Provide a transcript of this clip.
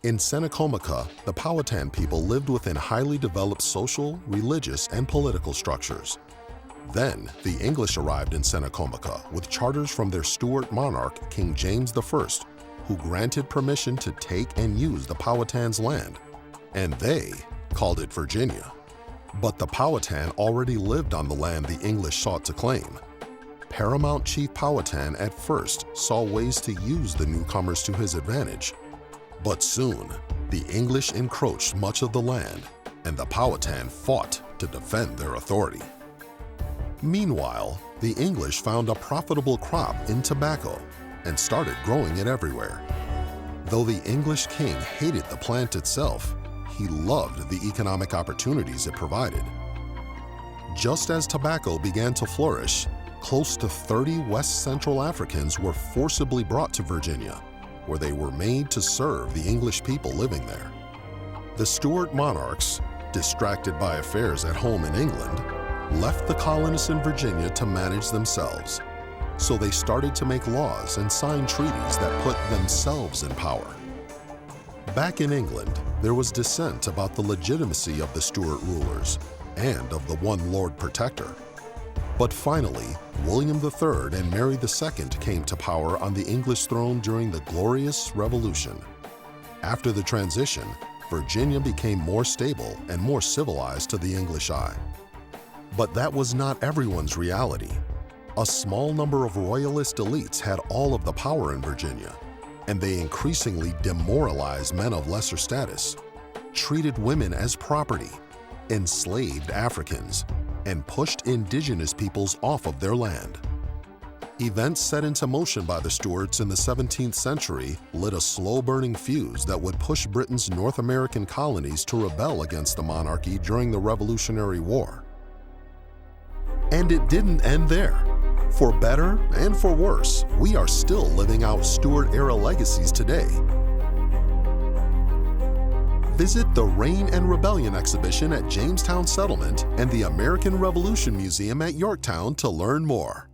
In Senecomica, the Powhatan people lived within highly developed social, religious, and political structures. Then, the English arrived in Senecomica with charters from their Stuart monarch, King James I, who granted permission to take and use the Powhatan's land, and they called it Virginia. But the Powhatan already lived on the land the English sought to claim. Paramount Chief Powhatan at first saw ways to use the newcomers to his advantage. But soon, the English encroached much of the land, and the Powhatan fought to defend their authority. Meanwhile, the English found a profitable crop in tobacco and started growing it everywhere. Though the English king hated the plant itself, he loved the economic opportunities it provided. Just as tobacco began to flourish, close to 30 West Central Africans were forcibly brought to Virginia, where they were made to serve the English people living there. The Stuart monarchs, distracted by affairs at home in England, left the colonists in Virginia to manage themselves. So they started to make laws and sign treaties that put themselves in power. Back in England, there was dissent about the legitimacy of the Stuart rulers and of the one Lord Protector. But finally, William III and Mary II came to power on the English throne during the Glorious Revolution. After the transition, Virginia became more stable and more civilized to the English eye. But that was not everyone's reality. A small number of royalist elites had all of the power in Virginia, and they increasingly demoralized men of lesser status, treated women as property, enslaved Africans, and pushed indigenous peoples off of their land. Events set into motion by the Stuarts in the 17th century lit a slow-burning fuse that would push Britain's North American colonies to rebel against the monarchy during the Revolutionary War. And it didn't end there. For better and for worse, we are still living out Stuart-era legacies today. Visit the Reign and Rebellion exhibition at Jamestown Settlement and the American Revolution Museum at Yorktown to learn more.